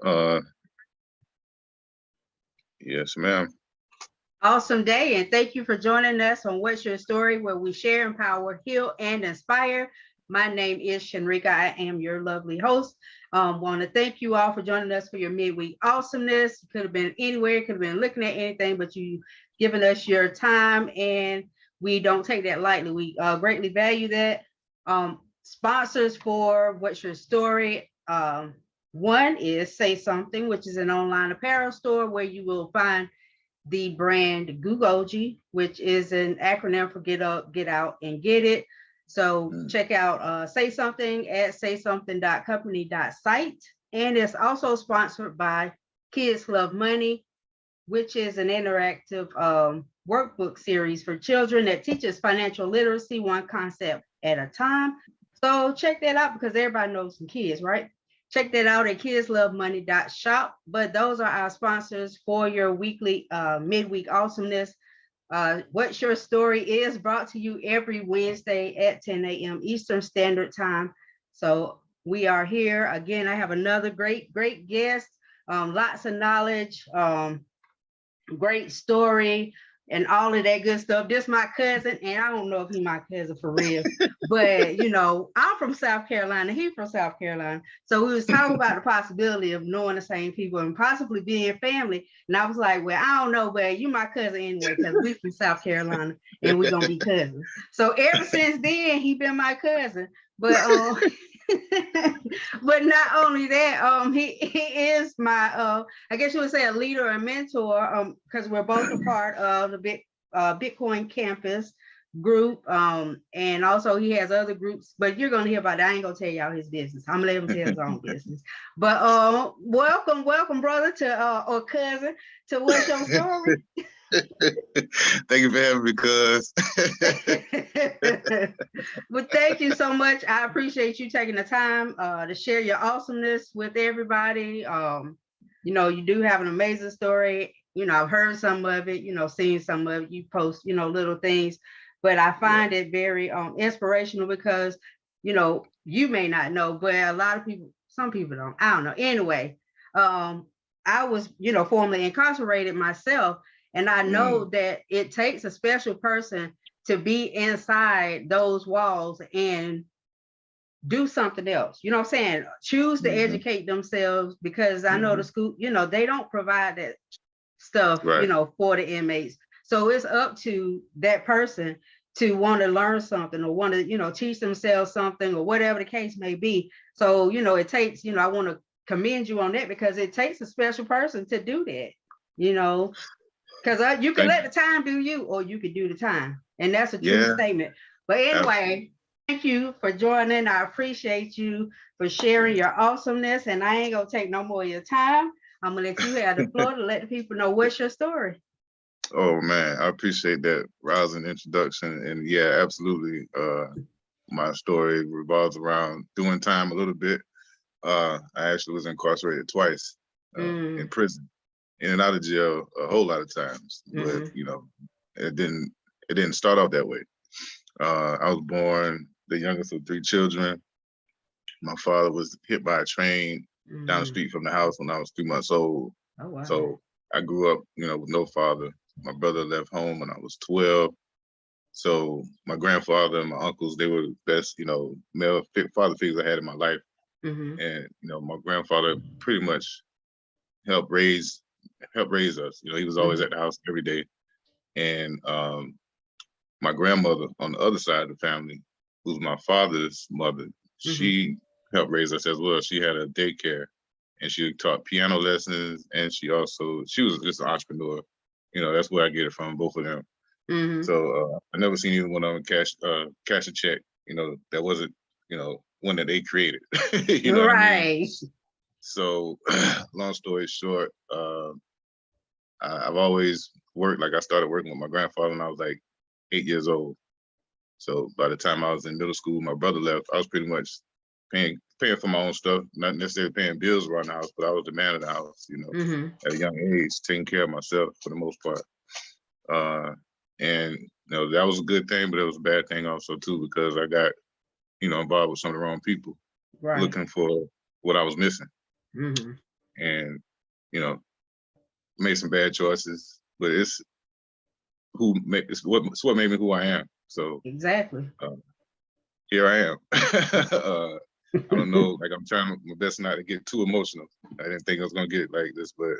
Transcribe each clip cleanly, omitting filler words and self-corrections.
Uh, yes, ma'am. Awesome day, and thank you for joining us on What's Your Story, where we share, empower, heal, and inspire. My name is Shanrika. I am your lovely host. Want to thank you all for joining us for your midweek awesomeness. Could have been anywhere, could have been looking at anything, but you giving us your time, and we don't take that lightly. We greatly value that. Sponsors for What's Your Story. One is Say Something, which is an online apparel store where you will find the brand Gugoji, which is an acronym for Get Up, Get Out, and Get It. So check out Say Something at saysomething.company.site. And it's also sponsored by Kids Love Money, which is an interactive workbook series for children that teaches financial literacy one concept at a time. So check that out because everybody knows some kids, right? Check that out at kidslovemoney.shop. But those are our sponsors for your weekly midweek awesomeness. What's Your Story is brought to you every Wednesday at 10 a.m. Eastern Standard Time. So we are here. Again, I have another great guest, lots of knowledge, great story, and all of that good stuff. This is my cousin, and I don't know if he's my cousin for real, but you know, I'm from South Carolina, he's from South Carolina. So we was talking about the possibility of knowing the same people and possibly being family. And I was like, well, I don't know, but you my cousin anyway, because we from South Carolina and we're gonna be cousins. So ever since then, he been my cousin. But but not only that, he is my I guess you would say a leader and mentor, because we're both a part of the Bitcoin campus group, and also he has other groups, but you're gonna hear about it. I ain't gonna tell y'all his business. I'm gonna let him tell his own business. But welcome brother to or cousin to What's Your Story. Thank you for having me, cuz. Well, thank you so much. I appreciate you taking the time to share your awesomeness with everybody. You know, you do have an amazing story. You know, I've heard some of it, you know, seen some of it. You post, you know, little things, but I find it very inspirational because, you know, you may not know, but a lot of people, some people don't. I don't know. Anyway, I was, you know, formerly incarcerated myself. And I know that it takes a special person to be inside those walls and do something else. You know what I'm saying? Choose to educate themselves, because I know the school, you know, they don't provide that stuff, you know, for the inmates. So it's up to that person to want to learn something or want to, you know, teach themselves something or whatever the case may be. So, you know, it takes, you know, I want to commend you on that because it takes a special person to do that, you know. Because you can let the time do you, or you can do the time. And that's a true statement. But anyway, thank you for joining. I appreciate you for sharing your awesomeness. And I ain't going to take no more of your time. I'm going to let you have the floor to let the people know what's your story. Oh, man, I appreciate that rousing introduction. And yeah, absolutely. My story revolves around doing time a little bit. I actually was incarcerated twice in prison. In and out of jail a whole lot of times, but you know, it didn't start out that way. I was born the youngest of 3 children. My father was hit by a train down the street from the house when I was 3 months old. Oh, wow. So I grew up, you know, with no father. My brother left home when I was 12. So my grandfather and my uncles, they were the best, you know, male father figures I had in my life. And you know, my grandfather pretty much helped raise us. You know, he was always at the house every day. And my grandmother on the other side of the family, who's my father's mother, she helped raise us as well. She had a daycare and she taught piano lessons, and she was just an entrepreneur. You know, that's where I get it from, both of them. So I never seen either one of them cash a check, you know, that wasn't, you know, one that they created. You know what I mean? So long story short, I've always worked, like I started working with my grandfather when I was like 8 years old. So by the time I was in middle school, my brother left, I was pretty much paying for my own stuff, not necessarily paying bills around the house, but I was the man of the house, you know, at a young age, taking care of myself for the most part. And you know, that was a good thing, but it was a bad thing also too, because I got, you know, involved with some of the wrong people looking for what I was missing. and, you know, made some bad choices, but it's what made me who I am. So exactly. Here I am. I don't know, like I'm trying my best not to get too emotional. I didn't think I was gonna get it like this, but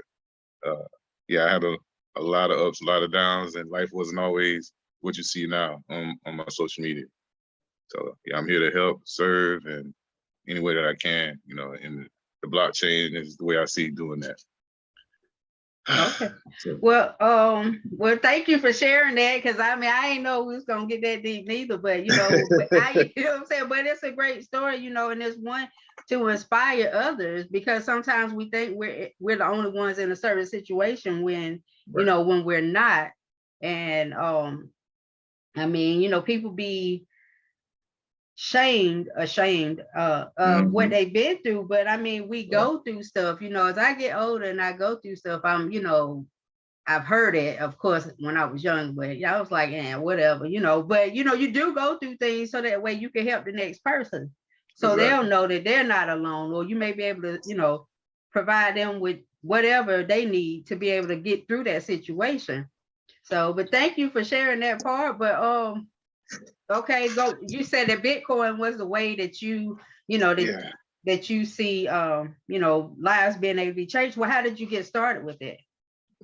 yeah, I had a lot of ups, a lot of downs, and life wasn't always what you see now on my social media. So yeah, I'm here to help, serve, and any way that I can, you know, and the blockchain is the way I see doing that. Okay. So, well, thank you for sharing that, because I mean, I ain't know we was gonna get that deep neither, but you know, you know what I'm saying, but it's a great story, you know, and it's one to inspire others, because sometimes we think we're the only ones in a certain situation when, you know, when we're not. And I mean, you know, people be ashamed of what they've been through, but I mean, we go through stuff, you know. As I get older and I go through stuff, I'm, you know, I've heard it, of course, when I was young, but yeah, I was like, yeah, whatever, you know. But you know, you do go through things so that way you can help the next person, so they'll know that they're not alone, or you may be able to, you know, provide them with whatever they need to be able to get through that situation. So, but thank you for sharing that part. But okay, go. You said that Bitcoin was the way that you know, that you see, you know, lives being able to be changed. Well, how did you get started with it?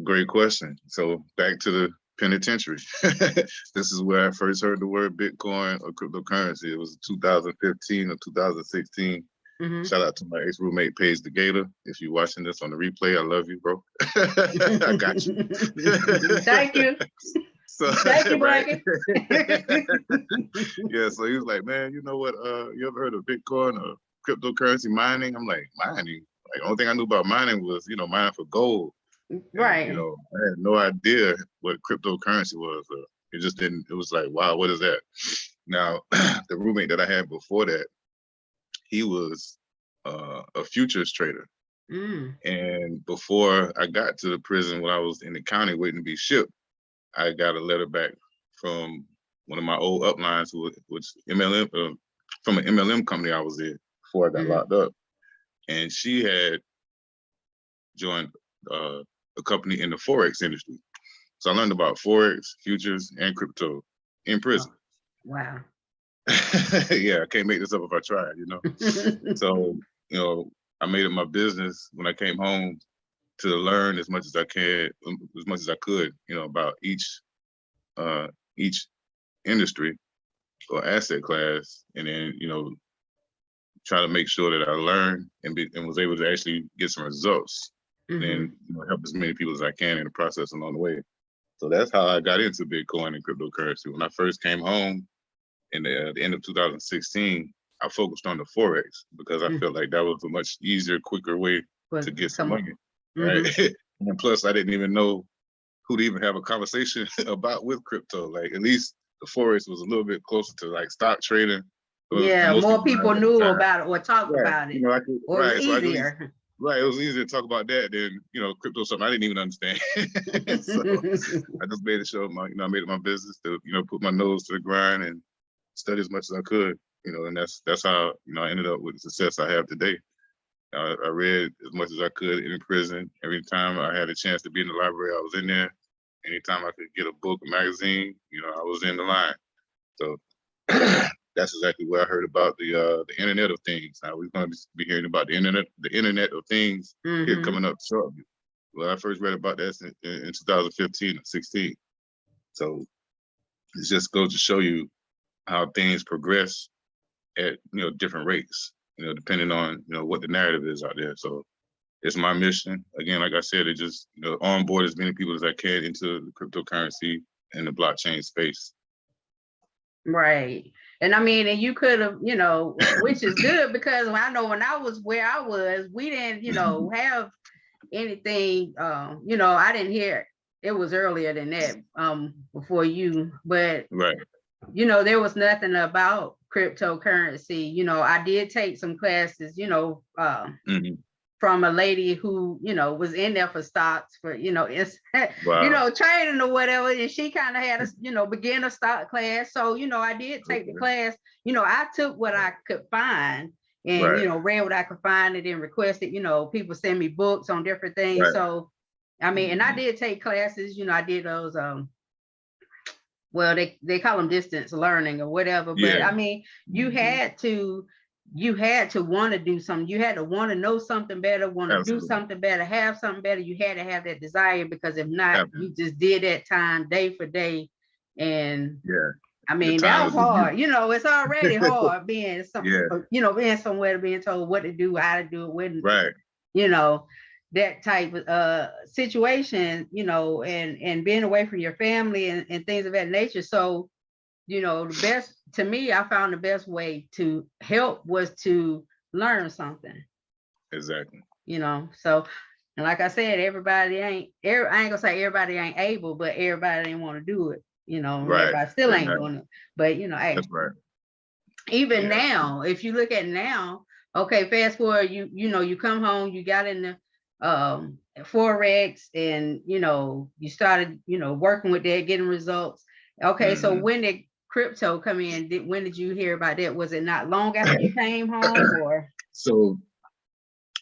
Great question. So back to the penitentiary. This is where I first heard the word Bitcoin or cryptocurrency. It was 2015 or 2016. Shout out to my ex-roommate, Paige the Gator. If you're watching this on the replay, I love you, bro. I got you. Thank you. So, thank you, right? Blanket. Yeah, so he was like, man, you know what? You ever heard of Bitcoin or cryptocurrency mining? I'm like, mining? Like, the only thing I knew about mining was, you know, mining for gold. Right. And, you know, I had no idea what cryptocurrency was. It just didn't, it was like, wow, what is that? Now, the roommate that I had before that, he was a futures trader. And before I got to the prison, when I was in the county waiting to be shipped, I got a letter back from one of my old uplines, which MLM, from an MLM company I was in before I got locked up. And she had joined a company in the Forex industry. So I learned about Forex, futures, and crypto in prison. Wow. Yeah, I can't make this up if I tried, you know? So, you know, I made it my business when I came home to learn as much as I could, you know, about each industry or asset class, and then, you know, try to make sure that I learned and was able to actually get some results, and then, you know, help as many people as I can in the process along the way. So that's how I got into Bitcoin and cryptocurrency. When I first came home in the end of 2016, I focused on the Forex because I felt like that was a much easier, quicker way to get some money, right? And plus, I didn't even know who to even have a conversation about with crypto. Like, at least the Forex was a little bit closer to like stock trading. Yeah, more people knew about it or talked about it. You know, I could, or it was easier. It was easier to talk about that than, you know, crypto, something I didn't even understand. So I just made it show my, you know, I made it my business to, you know, put my nose to the grind and study as much as I could, you know, and that's how, you know, I ended up with the success I have today. I read as much as I could in prison. Every time I had a chance to be in the library, I was in there. Anytime I could get a book, a magazine, you know, I was in the line. So that's exactly where I heard about the Internet of Things. Now we're going to be hearing about the Internet of Things here coming up shortly. Well, I first read about that in 2015 or 16. So it just goes to show you how things progress at, you know, different rates, you know, depending on, you know, what the narrative is out there. So it's my mission. Again, like I said, it just, you know, onboard as many people as I can into the cryptocurrency and the blockchain space. Right. And I mean, and you could have, you know, which is good, because I know when I was where I was, we didn't, you know, have anything, you know, I didn't hear it was earlier than that, before you, but you know, there was nothing about cryptocurrency. You know, I did take some classes, you know, from a lady who, you know, was in there for stocks for, you know, it's, you know, training or whatever. And she kind of had a, you know, beginner stock class. So, you know, I did take the class. You know, I took what I could find, and, Right. you know, read what I could find and then requested, you know, people send me books on different things. Right. So, I mean, and I did take classes, you know, I did those, well, they call them distance learning or whatever, but Yeah. I mean, you had to want to do something. You had to want to know something better, want to do Absolutely. something better, have something better. You had to have that desire, because if not, Absolutely. you just did that time day for day. And Yeah. I mean, that was hard. You know, it's already hard being Yeah. you know, being somewhere, being told what to do, how to do it, when, Right. you know, that type of situation, you know, and being away from your family and things of that nature. So, you know, the best, to me, I found the best way to help was to learn something. Exactly. You know, so, and like I said, I ain't gonna say everybody ain't able, but everybody ain't want to do it. You know, Right. everybody still ain't Exactly. doing it. But, you know, hey, That's right. even now, if you look at now, okay, fast forward, you know, you come home, you got in the Forex, and, you know, you started, you know, working with that, getting results. Okay, so when did crypto come in? When did you hear about that? Was it not long after you came home, or? So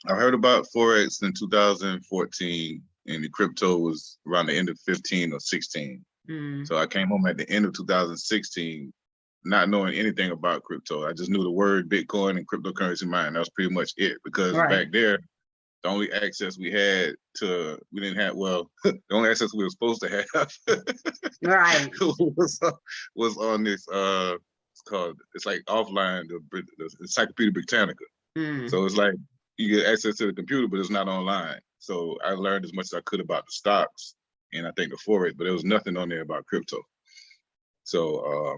I heard about Forex in 2014, and the crypto was around the end of 15 or 16. So I came home at the end of 2016, not knowing anything about crypto. I just knew the word Bitcoin and cryptocurrency mining. That was pretty much it, because back there, the only access we had to, we didn't have, well, the only access we were supposed to have was on this, it's like offline, the Encyclopedia Britannica. So it's like you get access to the computer, but it's not online. So I learned as much as I could about the stocks and I think the Forex, but there was nothing on there about crypto. So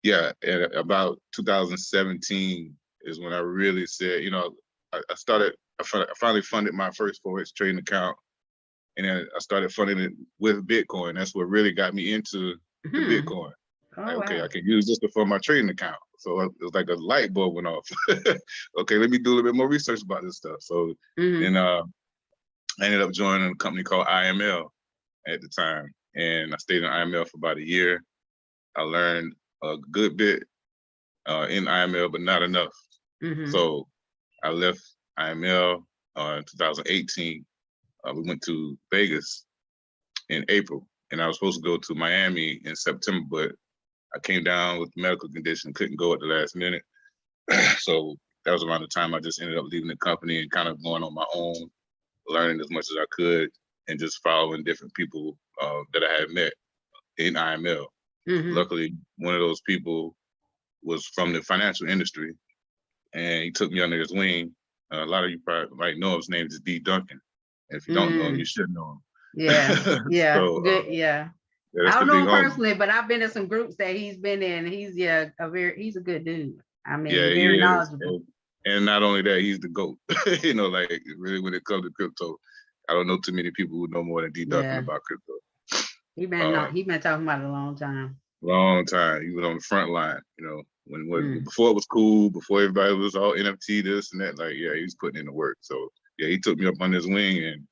yeah, at about 2017 is when I really said, you know, I finally funded my first Forex trading account, and then I started funding it with Bitcoin. That's what really got me into the Bitcoin. Like, okay, I can use this to fund my trading account. So it was like a light bulb went off. Okay, let me do a little bit more research about this stuff. So then I ended up joining a company called IML at the time, and I stayed in IML for about a year. I learned a good bit in IML, but not enough. So I left IML in 2018. We went to Vegas in April, and I was supposed to go to Miami in September, but I came down with a medical condition, couldn't go at the last minute. So that was around the time I just ended up leaving the company and kind of going on my own, learning as much as I could, and just following different people that I had met in IML. Luckily, one of those people was from the financial industry, and he took me under his wing. A lot of you probably might know his name is D. Duncan. And if you don't know him, you should know him. Yeah, So, good, yeah. that's I the don't know big him homie. personally, but I've been in some groups that he's been in. He's he's a good dude. I mean, Yeah, he very is. knowledgeable. And not only that, he's the GOAT. You know, like really when it comes to crypto, I don't know too many people who know more than D. Duncan about crypto. He been talking about it a long time. Long time. He was on the front line, you know, before it was cool, before everybody was all NFT, this and that. Like, yeah, he was putting in the work. So yeah, he took me up on his wing, and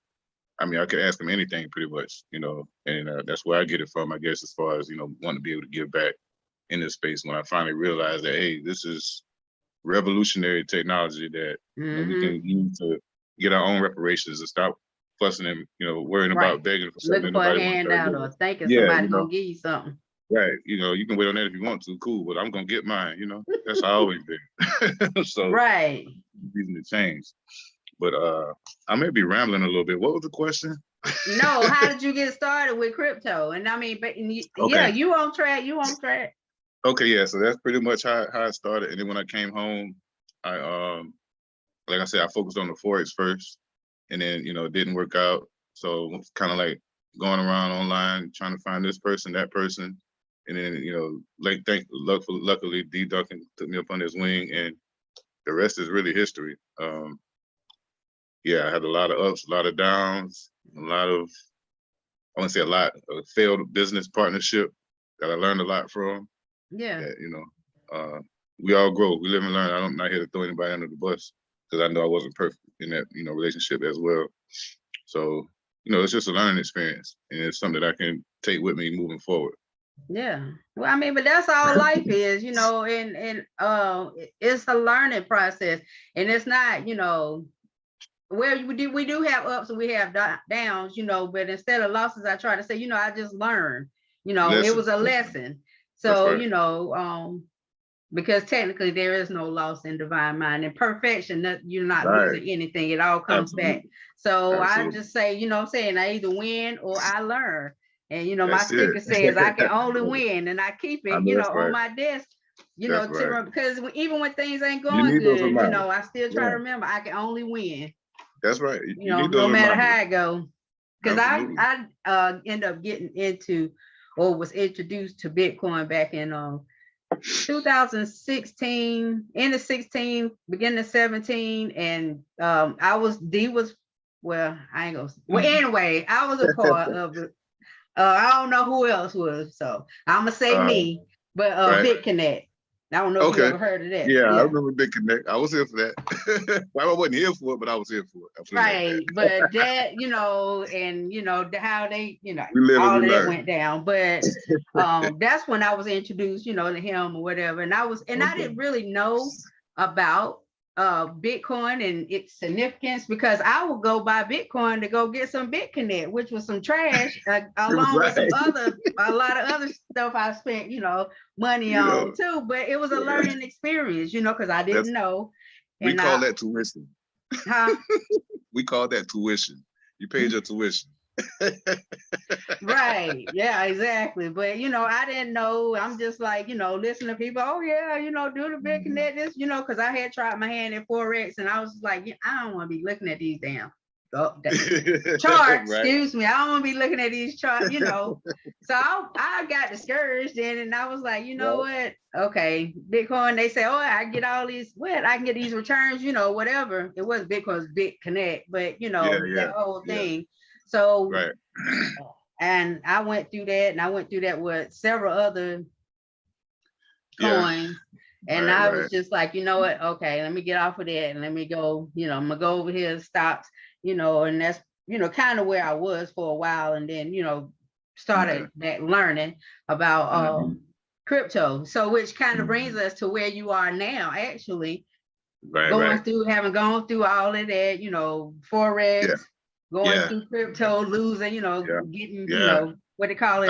I mean, I could ask him anything pretty much, you know, and that's where I get it from, I guess, as far as, you know, wanting to be able to give back in this space when I finally realized that, hey, this is revolutionary technology that you know, we can use to get our own reparations and stop fussing and, you know, worrying about begging for something Looking that for a nobody wants to handout give or us. thinking Yeah, somebody you know, gonna give you something. right. You know, you can wait on that if you want to, cool, but I'm gonna get mine, you know. That's how I always been. So reason to change. But I may be rambling a little bit. What was the question? No, how did you get started with crypto? And I mean, but yeah, you on track. Okay, yeah. So that's pretty much how I started. And then when I came home, I like I said, I focused on the Forex first, and then, you know, it didn't work out. So it's kind of like going around online trying to find this person, that person, and then, you know, like luckily D. Duncan took me up on his wing, and the rest is really history. Yeah, I had a lot of ups, a lot of downs, a lot of, I wouldn't say a lot, a failed business partnership that I learned a lot from. Yeah. That, you know, we all grow, we live and learn. I'm not here to throw anybody under the bus, because I know I wasn't perfect in that, you know, relationship as well. So, you know, it's just a learning experience, and it's something that I can take with me moving forward. Yeah. Well, I mean, but that's all life is, you know, and it's a learning process, and it's not, you know, where we do have ups and we have downs, you know, but instead of losses, I try to say, you know, I just learned, you know, it Lesson. was a lesson. That's So, right. you know, because technically there is no loss in divine mind and perfection, that you're not Right. losing anything, it all comes back. Absolutely. So I Absolutely. just say, you know what I'm saying, I either win or I learn. And you know, my That's it. speaker says I can only win, and I keep I it, know you that's know, on right. my desk, you That's know, right. because even when things ain't You going need those good, you reminders. know, I still try Yeah, to remember I can only win, that's right. you You know, need those no matter reminders. how it goes. Because Absolutely. I end up getting into or was introduced to Bitcoin back in 2016, end of 16, beginning of 17, and D was, well, I ain't gonna, well, anyway, I was a part of it. I don't know who else was, so I'm gonna say me, but Right. BitConnect. I don't know if you Okay. ever heard of that. Yeah, I Yeah. remember Big Connect. I was here for that. Well, I wasn't here for it, but I was here for it. I put it like Right, but that, you know, and you know how they, you know, we live and all we of that learn. went down. But that's when I was introduced, you know, to him or whatever. And I didn't really know about Bitcoin and its significance, because I would go buy Bitcoin to go get some BitConnect, which was some trash, along with some a lot of other stuff I spent, you know, money You know, on too. But it was a learning experience, you know, because I that's didn't know. we And call that tuition. huh? We call that tuition. You paid your tuition. Right. Yeah, exactly. But you know, I didn't know. I'm just like, you know, listen to people. Oh yeah, you know, do the big connect this, you know, because I had tried my hand at Forex, and I was like, yeah, I don't want to be looking at these damn charts. Right. Excuse me. I don't want to be looking at these charts, you know. So I got discouraged then, and I was like, you know what? Okay, Bitcoin. They say, oh, I can get all these. What? I can get these returns, you know, whatever. It was Bitcoin's Bit Connect, but you know that whole thing. So right. and I went through that, and I went through that with several other coins. And I was just like, you know what? Okay, let me get off of that and let me go, you know, I'm gonna go over here to stocks, you know, and that's, you know, kind of where I was for a while. And then, you know, started that learning about crypto. So which kind of brings us to where you are now, actually. Having gone through all of that, you know, Forex, going through crypto, losing, you know, getting, you know, what they call it,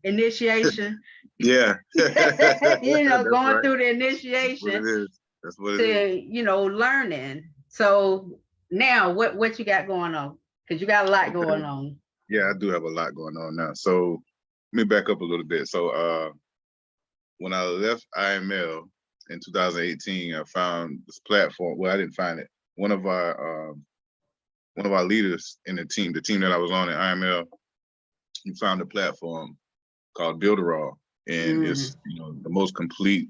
initiation. Yeah. You know, going through the initiation. That's what it is. You know, learning. So now what you got going on? Because you got a lot going on. Yeah, I do have a lot going on now. So let me back up a little bit. So when I left IML in 2018, I found this platform. Well, I didn't find it. One of our leaders in the team that I was on at IML, he found a platform called Builderall, and it's, you know, the most complete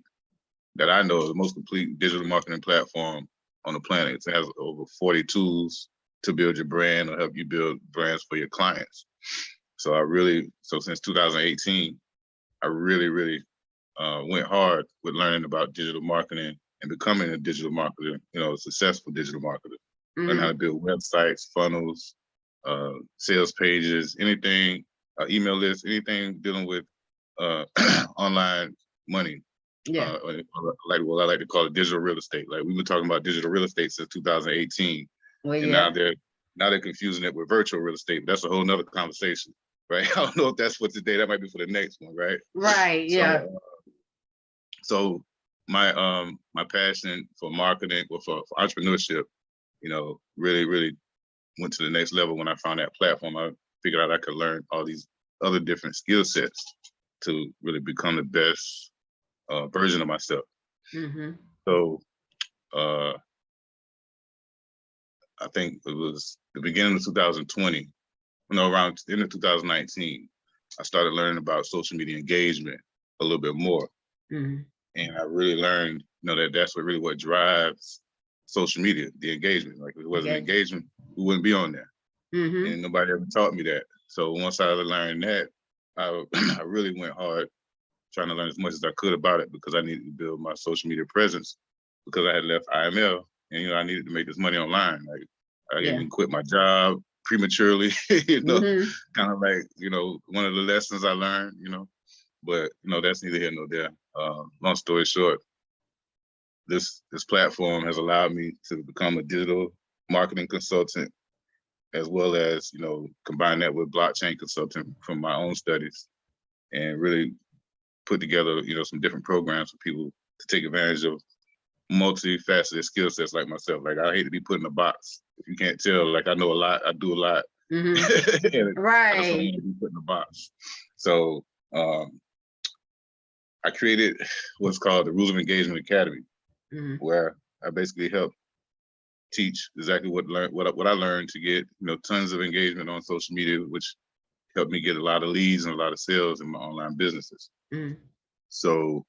that I know, the most complete digital marketing platform on the planet. It has over 40 tools to build your brand or help you build brands for your clients. So since 2018, I really went hard with learning about digital marketing and becoming a digital marketer, you know, a successful digital marketer. Learn how to build websites, funnels, sales pages, anything, email lists, anything dealing with online money. Like what I like to call it digital real estate. Like we've been talking about digital real estate since 2018. And now they're confusing it with virtual real estate, but that's a whole nother conversation, right? I don't know if that's for today. That might be for the next one, right? Right. Yeah. So my passion for marketing or for entrepreneurship, you know, really went to the next level when I found that platform. I figured out I could learn all these other different skill sets to really become the best version of myself. So I think it was the beginning of 2020, around the end of 2019, I started learning about social media engagement a little bit more. And I really learned, you know, that's what drives social media, the engagement. Like if it wasn't engagement, we wouldn't be on there. And nobody ever taught me that. So once I learned that, I really went hard trying to learn as much as I could about it, because I needed to build my social media presence, because I had left IML and, you know, I needed to make this money online. Like I didn't quit my job prematurely, you know, kind of like, you know, one of the lessons I learned, you know. But that's neither here nor there. Long story short, this platform has allowed me to become a digital marketing consultant, as well as combine that with blockchain consulting from my own studies, and really put together some different programs for people to take advantage of multifaceted skill sets like myself. Like, I hate to be put in a box. If you can't tell, like, I know a lot, I do a lot. Right. I just don't want to be put in a box. So I created what's called the Rules of Engagement Academy, where I basically help teach exactly what I learned to get tons of engagement on social media, which helped me get a lot of leads and a lot of sales in my online businesses. So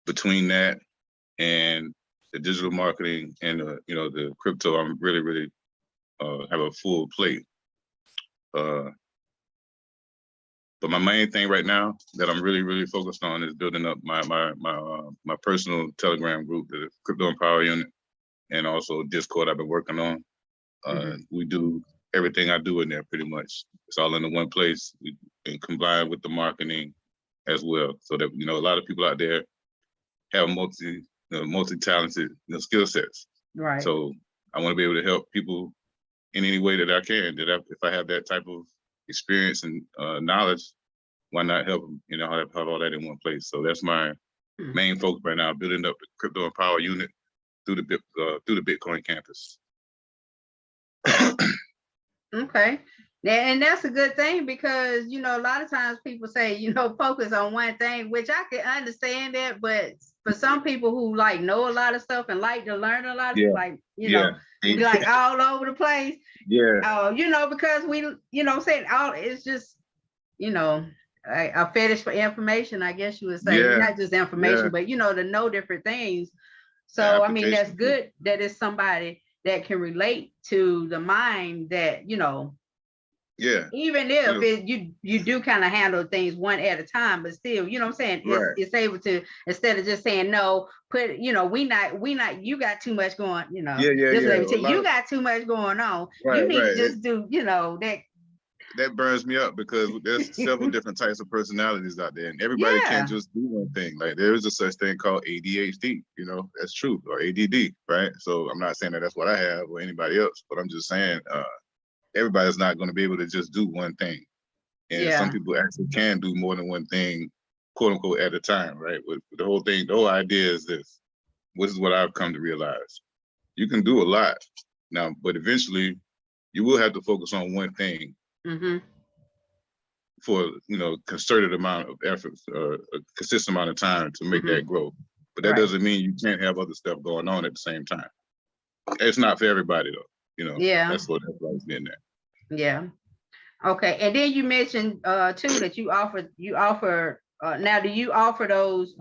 between that and the digital marketing and the crypto, I'm really have a full plate. But my main thing right now that I'm really focused on is building up my personal Telegram group, the Crypto Empower Unit, and also Discord I've been working on. We do everything I do in there pretty much. It's all in the one place, and combined with the marketing as well, so that a lot of people out there have multi-talented skill sets. Right. So I want to be able to help people in any way that I can. If I have that type of experience and knowledge, why not help them? Have all that in one place. So that's my main focus right now: building up the Crypto Empower Unit through the Bitcoin campus. Okay. And that's a good thing, because a lot of times people say focus on one thing, which I can understand that, but for some people who know a lot of stuff and like to learn a lot, be like all over the place. Because we saying all, it's just a fetish for information, I guess you would say. Not just information, but to know different things. So I mean, that's good that it's somebody that can relate to the mind that even if you do kind of handle things one at a time, but still, what I'm saying, it's able to, instead of just saying no, put we not you got too much going, you got too much going on. You need to just do that burns me up, because there's several different types of personalities out there, and everybody can't just do one thing. Like, there is a such thing called ADHD, that's true, or ADD, right? So I'm not saying that that's what I have or anybody else, but I'm just saying everybody's not going to be able to just do one thing. And some people actually can do more than one thing, quote unquote, at a time, right? With the whole idea is this. This is what I've come to realize. You can do a lot now, but eventually you will have to focus on one thing for concerted amount of effort, a consistent amount of time to make that grow. But that doesn't mean you can't have other stuff going on at the same time. It's not for everybody though. That's why it's been there. Yeah. Okay. And then you mentioned too that you offer now, do you offer those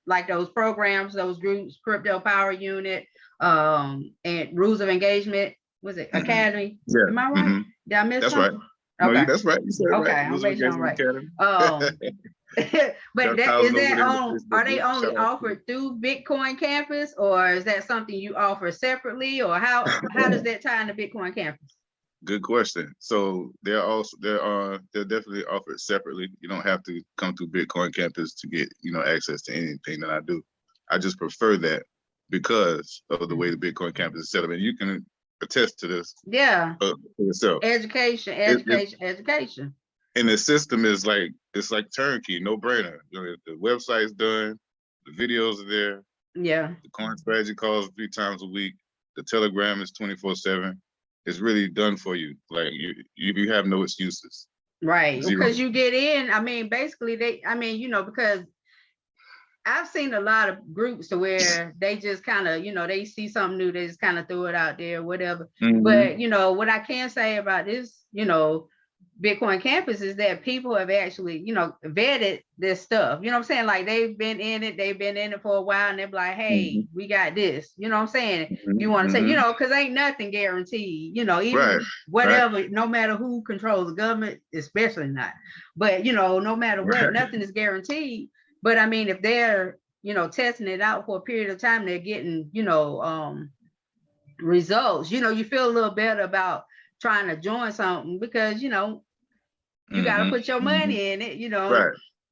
like those programs, those groups, Crypto Power Unit, and Rules of Engagement? Was it Academy? Am I right? Did I miss something? Right. Okay. No, that's right. You said it right. I'm making sure I'm right. But are they only offered through Bitcoin Campus, or is that something you offer separately, or how does that tie into Bitcoin Campus? Good question. So they're definitely offered separately. You don't have to come through Bitcoin Campus to get access to anything that I do. I just prefer that because of the way the Bitcoin Campus is set up, and you can attest to this. For yourself. Education. And the system is it's like turnkey, no brainer. The website's done, the videos are there. The coin strategy calls 3 times a week. The Telegram is 24/7. It's really done for you. Like, you have no excuses. Right. Because you get in. I mean, basically because I've seen a lot of groups to where they just kind of, they see something new, they just kind of throw it out there, whatever. But, what I can say about this, Bitcoin Campus is that people have actually, vetted this stuff. You know what I'm saying? Like, they've been in it for a while, and they're like, hey, we got this. You know what I'm saying? You want to say, because ain't nothing guaranteed, even whatever, no matter who controls the government, especially not. But, no matter what, nothing is guaranteed. But I mean, if they're, testing it out for a period of time, they're getting, results, you feel a little better about trying to join something, because, you got to put your money in it,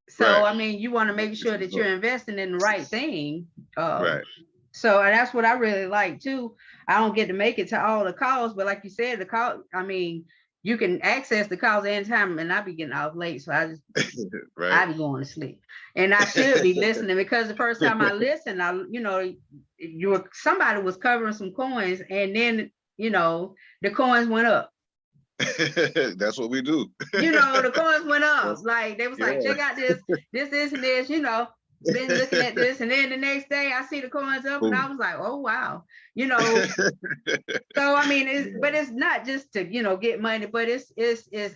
So, I mean, you want to make sure that you're investing in the right thing. Right. So, and that's what I really like too. I don't get to make it to all the calls, but like you said, the call, I mean, you can access the calls anytime, and I be getting off late. So I just, I be going to sleep. And I should be listening, because the first time I listened, somebody was covering some coins, and then, the coins went up. That's what we do. The coins went up. Like, they was like, check out this, and this, been looking at this. And then the next day I see the coins up. Boom. And I was like, oh, wow. So, I mean, but it's not just to, get money, but it's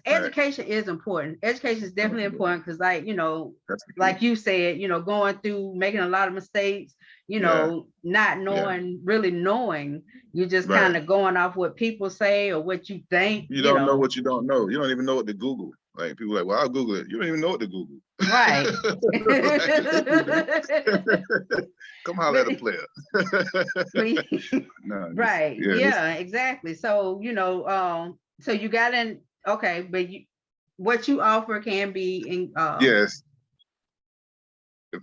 education is important. Education is definitely important, because like you said, going through, making a lot of mistakes, not knowing, really knowing, you just kind of going off what people say or what you think. You don't know what you don't know. You don't even know what to Google. Like, people are like, well, I'll Google it. You don't even know what to Google. Right. Come holler at a player. Right. Yeah, exactly. So, so you got okay, but what you offer can be in, yes.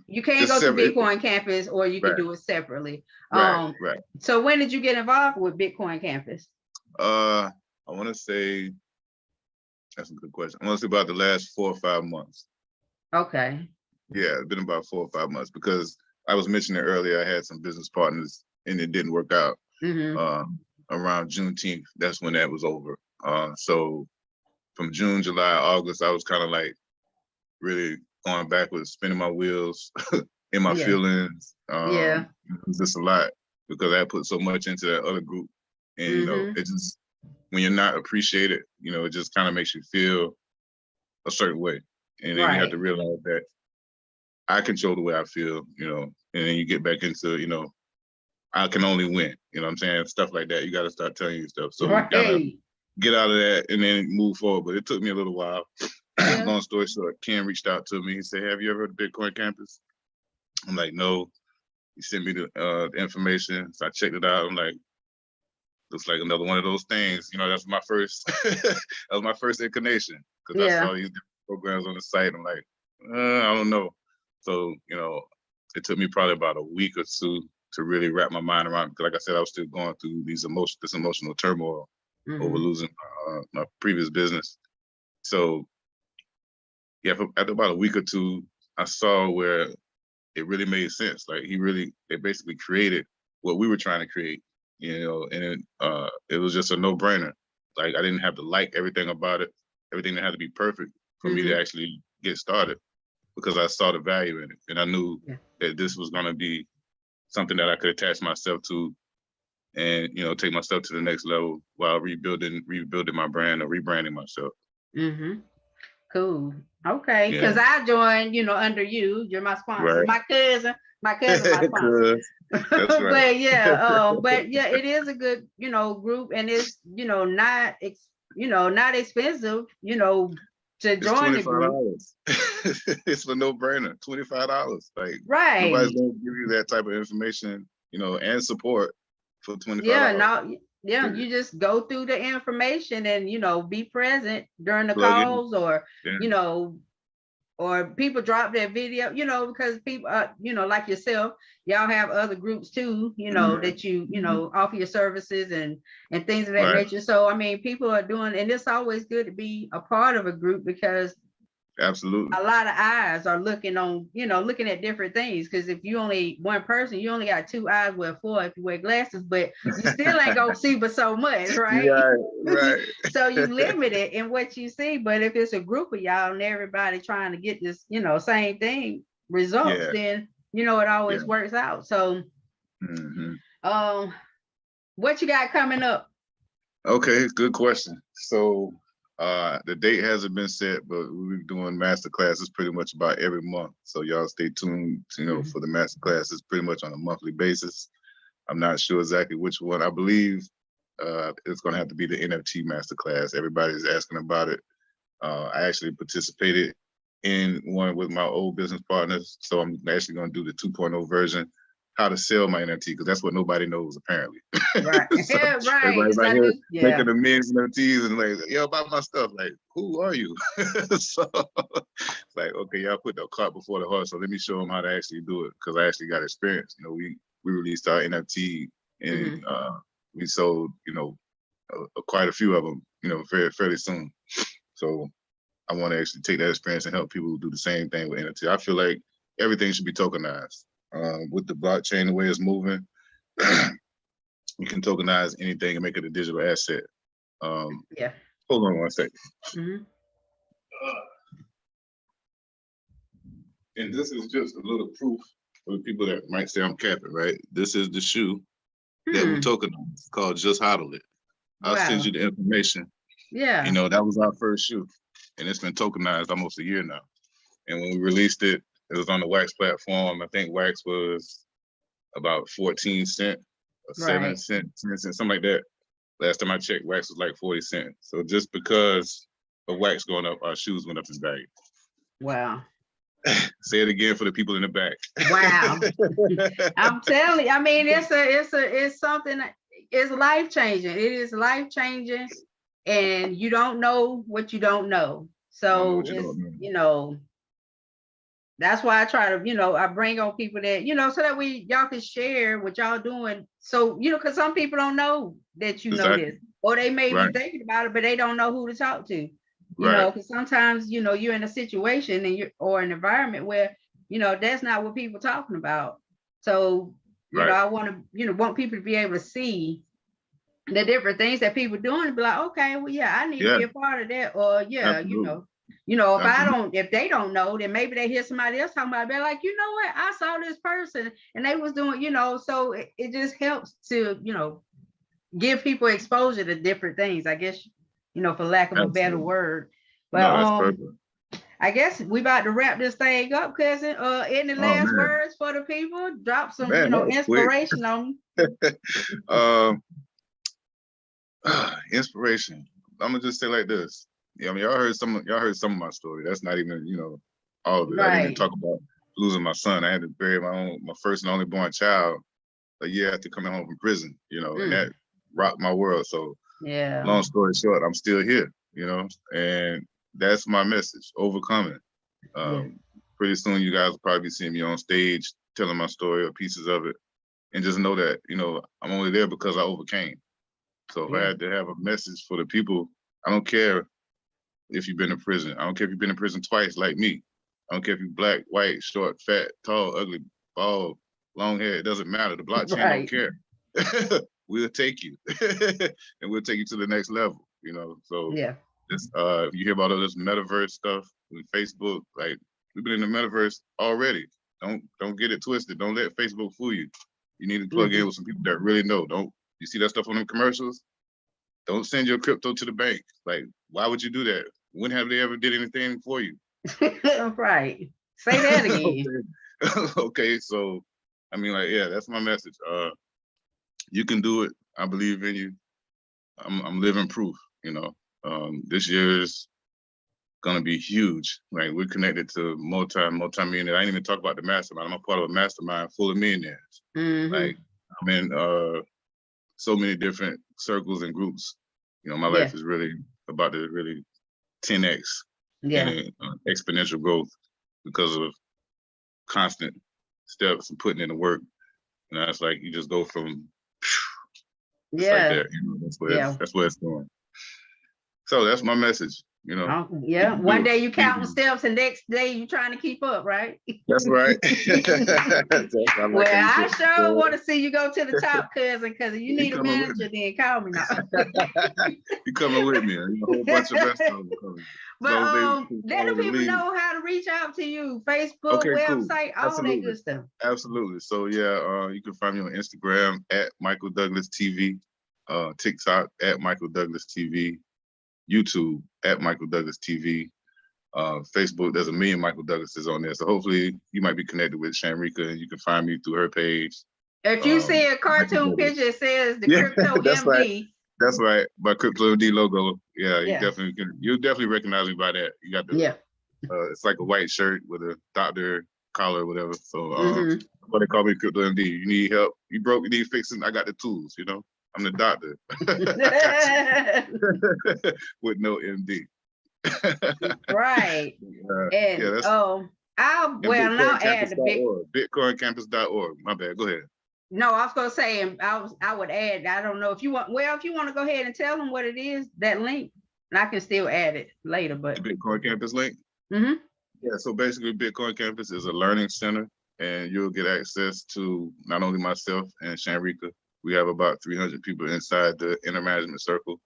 You can't go to Bitcoin Campus, or you can do it separately. Right. So when did you get involved with Bitcoin Campus? I want to say, that's a good question. I want to say about the last 4 or 5 months. Okay. Yeah, it's been about 4 or 5 months, because I was mentioning earlier, I had some business partners and it didn't work out. Around Juneteenth, that's when that was over. So from June, July, August, I was kind of like really going backwards, spinning my wheels in my feelings. Just a lot, because I put so much into that other group. And it just, when you're not appreciated, it just kind of makes you feel a certain way. And then you have to realize that I control the way I feel, and then you get back into, I can only win, you know what I'm saying? Stuff like that. You got to start telling you stuff. So you gotta get out of that and then move forward. But it took me a little while. Long story short, Ken reached out to me. He said, have you ever heard of Bitcoin Campus? I'm like, no. He sent me the information. So I checked it out. I'm like, looks like another one of those things. That's my first, that was my first inclination. Because I saw these different programs on the site. I'm like, I don't know. So, it took me probably about a week or two to really wrap my mind around it. Because like I said, I was still going through this emotional turmoil over losing my previous business. So yeah, after about a week or two, I saw where it really made sense. Like, they basically created what we were trying to create, and it was just a no-brainer. Like, I didn't have to like everything about it. Everything that had to be perfect for me to actually get started, because I saw the value in it. And I knew that this was gonna be something that I could attach myself to and, take myself to the next level while rebuilding my brand or rebranding myself. Cool. Okay. Because I joined, under you. You're my sponsor. My cousin, my sponsor. That's right. But it is a good, group, and it's, not expensive, to join the group. It's a no-brainer. $25. Like, nobody's gonna give you that type of information, and support for $25. You just go through the information and be present during the calls, or or people drop their video, because people like yourself, y'all have other groups too, that you offer your services and things of that nature. So I mean, people are doing, and it's always good to be a part of a group, because absolutely a lot of eyes are looking at different things. Because if you only one person, you only got 2 eyes, well 4 if you wear glasses, but you still ain't gonna see but so much, right? Right. So you limit it in what you see. But if it's a group of y'all and everybody trying to get this same thing results, then it always works out. So what you got coming up? Okay, good question. So the date hasn't been set, but we're doing masterclasses pretty much about every month. So y'all stay tuned, for the masterclasses pretty much on a monthly basis. I'm not sure exactly which one. I believe it's going to have to be the NFT masterclass. Everybody's asking about it. I actually participated in one with my old business partners. So I'm actually going to do the 2.0 version. how to sell my NFT, because that's what nobody knows apparently. Right. So Right. everybody's It's out like here yeah. making the millions NFTs and like, yo, buy my stuff. Like, who are you? So it's like, okay, y'all put the cart before the horse. So let me show them how to actually do it, because I actually got experience. You know, we released our NFT and we sold, you know, quite a few of them, you know, fairly soon. So I want to actually take that experience and help people do the same thing with NFT. I feel like everything should be tokenized. With the blockchain, the way it's moving, you can tokenize anything and make it a digital asset. Yeah. Hold on one second. And this is just a little proof for the people that might say I'm capping, right? This is the shoe that we tokenized, called Just Hodl It. I'll send you the information. Yeah. You know, that was our first shoe, and it's been tokenized almost a year now. And when we released it, it was on the Wax platform. I think Wax was about 14 cents, or 7 cents, 10 cents, something like that. Last time I checked, Wax was like 40 cents. So just because of Wax going up, our shoes went up in value. Wow. Say it again for the people in the back. Wow. I'm telling you, I mean, it's something, it's life-changing. It is life-changing, and you don't know what you don't know. So it's, you know, that's why I try to, you know, I bring on people that, you know, so that y'all can share what y'all doing. So, you know, because some people don't know that you know this, or they may be thinking about it, but they don't know who to talk to. You know, because sometimes, you know, you're in a situation and or an environment where, you know, that's not what people are talking about. So, you know, I want to, you know, want people to be able to see the different things that people doing and be like, okay, well, yeah, I need to be a part of that. Or you know, if they don't know, then maybe they hear somebody else talking about it. They're like, you know what, I saw this person and they was doing, you know, so it just helps to, you know, give people exposure to different things, I guess, you know, for lack of a better word. But that's perfect. I guess we about to wrap this thing up, cousin. Any last words for the people? Drop some, you know, inspiration on them. Inspiration. I'm gonna just say like this. Yeah, I mean, y'all heard some of my story. That's not even, you know, all of it. I didn't even talk about losing my son. I had to bury my first and only born child a year after coming home from prison, you know, and that rocked my world. So long story short, I'm still here, you know, and that's my message, overcoming. Pretty soon you guys will probably be seeing me on stage telling my story or pieces of it, and just know that, you know, I'm only there because I overcame. So if I had to have a message for the people, I don't care if you've been in prison. I don't care if you've been in prison twice like me. I don't care if you're black, white, short, fat, tall, ugly, bald, long hair. It doesn't matter. The blockchain don't care. We'll take you and we'll take you to the next level, you know? So this, if you hear about all this metaverse stuff with Facebook, like we've been in the metaverse already. Don't get it twisted. Don't let Facebook fool you. You need to plug in with some people that really know. You see that stuff on them commercials? Don't send your crypto to the bank. Like, why would you do that? When have they ever did anything for you? Right. Say that again. Okay, so I mean, like, yeah, that's my message. You can do it. I believe in you. I'm living proof, you know. This year is gonna be huge. Like, we're connected to multi-millionaires. I didn't even talk about the mastermind. I'm a part of a mastermind full of millionaires. Like, I'm in so many different circles and groups. You know, my life is really about to really 10x in exponential growth because of constant steps and putting in the work. And that's like, you just go from just like that. You know, that's where it's going. So that's my message. You know. One day you counting steps, and next day you trying to keep up, right? That's right. Well, I sure want to see you go to the top, cousin. Because if you need a manager, then call me now. You coming with me? A whole bunch of rest of them coming. But let the people know how to reach out to you. Facebook, website, all that good stuff. Absolutely. So you can find me on Instagram at Michael Douglas TV, TikTok at Michael Douglas TV, YouTube at Michael Douglas TV, Facebook. There's a million Michael Douglases on there. So hopefully you might be connected with Shamrika, and you can find me through her page. If you see a cartoon picture, it says the Crypto that's MD. Right. That's right. My Crypto MD logo. Yeah, you'll definitely recognize me by that. You got the it's like a white shirt with a doctor collar or whatever. So What they call me, Crypto MD. You need help? You broke? You need fixing? I got the tools. You know, I'm the doctor with no MD. Right. And yeah, that's I'll add the bitcoincampus.org. My bad. Go ahead. No, I was gonna say, and I would add. I don't know if you want. Well, if you want to go ahead and tell them what it is, that link, and I can still add it later. But the Bitcoin Campus link. Mm-hmm. Yeah. So basically, Bitcoin Campus is a learning center, and you'll get access to not only myself and Shanrika. We have about 300 people inside the inner management circle,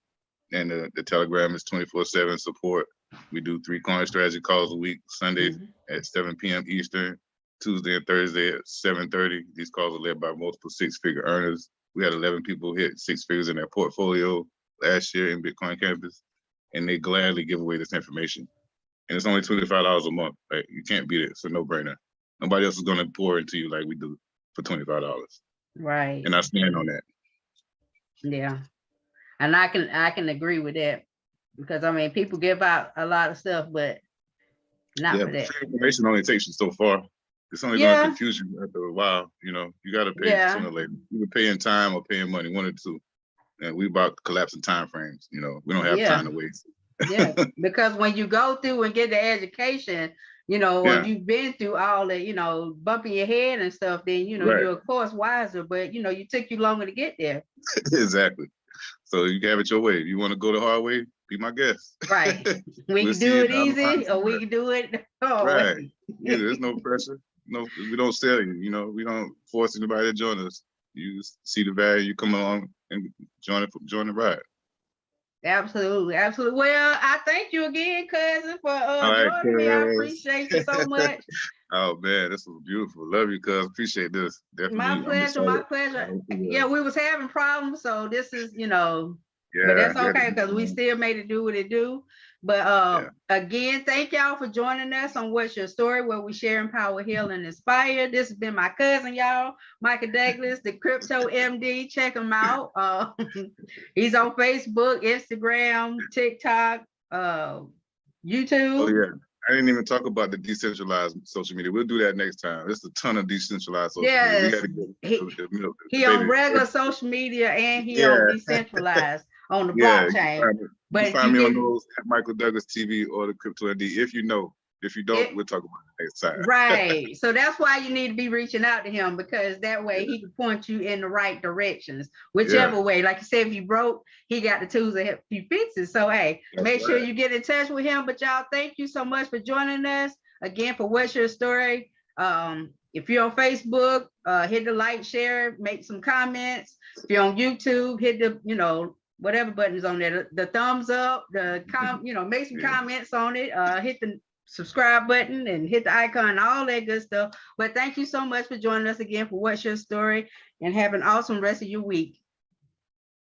and the Telegram is 24/7 support. We do 3 coin strategy calls a week, Sundays at 7 p.m. Eastern, Tuesday and Thursday at 7:30. These calls are led by multiple 6-figure earners. We had 11 people hit 6 figures in their portfolio last year in Bitcoin Campus, and they gladly give away this information. And it's only $25 a month. Like, you can't beat it. It's a no-brainer. Nobody else is going to pour into you like we do for $25. Right. And I stand on that. Yeah. And I can agree with that, because I mean, people give out a lot of stuff, but not for that. Free information only takes you so far. It's only going to confuse you after a while. You know, you got to pay sooner or later. You can pay in time or pay in money, one or two. And we about collapsing time frames. You know, we don't have time to waste. Yeah, because when you go through and get the education, you know, or you've been through all the, you know, bumping your head and stuff, then, you know, you're of course wiser, but, you know, you took you longer to get there. Exactly. So you can have it your way. If you want to go the hard way, be my guest. Right. We can do it easy, or we can do it hard way. Yeah, there's no pressure. No, we don't sell you. You know, we don't force anybody to join us. You see the value, you come along and join the ride. Absolutely, absolutely. Well, I thank you again, cousin, for joining me. I appreciate you so much. Oh man, this was beautiful. Love you, cuz. Appreciate this. Definitely. My pleasure, my pleasure. Yeah, we was having problems, so this is, you know, but that's okay, because we still made it do what it do. But again, thank y'all for joining us on What's Your Story, where we share, empower, heal, and inspire. This has been my cousin, y'all, Michael Douglas, the Crypto MD. Check him out. He's on Facebook, Instagram, TikTok, YouTube. Oh yeah. I didn't even talk about the decentralized social media. We'll do that next time. There's a ton of decentralized social media. He on regular social media, and he on decentralized on the blockchain. But find me on those at Michael Douglas TV or the Crypto MD. If you know. If you don't, we'll talk about it next time. Right. So that's why you need to be reaching out to him, because that way he can point you in the right directions, whichever way. Like you said, if you broke, he got the tools to help you fix it. So hey, make sure you get in touch with him. But y'all, thank you so much for joining us again for What's Your Story. If you're on Facebook, hit the like, share, make some comments. If you're on YouTube, hit the, you know, whatever buttons on there, the thumbs up, make some comments on it. Hit the subscribe button and hit the icon, all that good stuff. But thank you so much for joining us again for What's Your Story, and have an awesome rest of your week.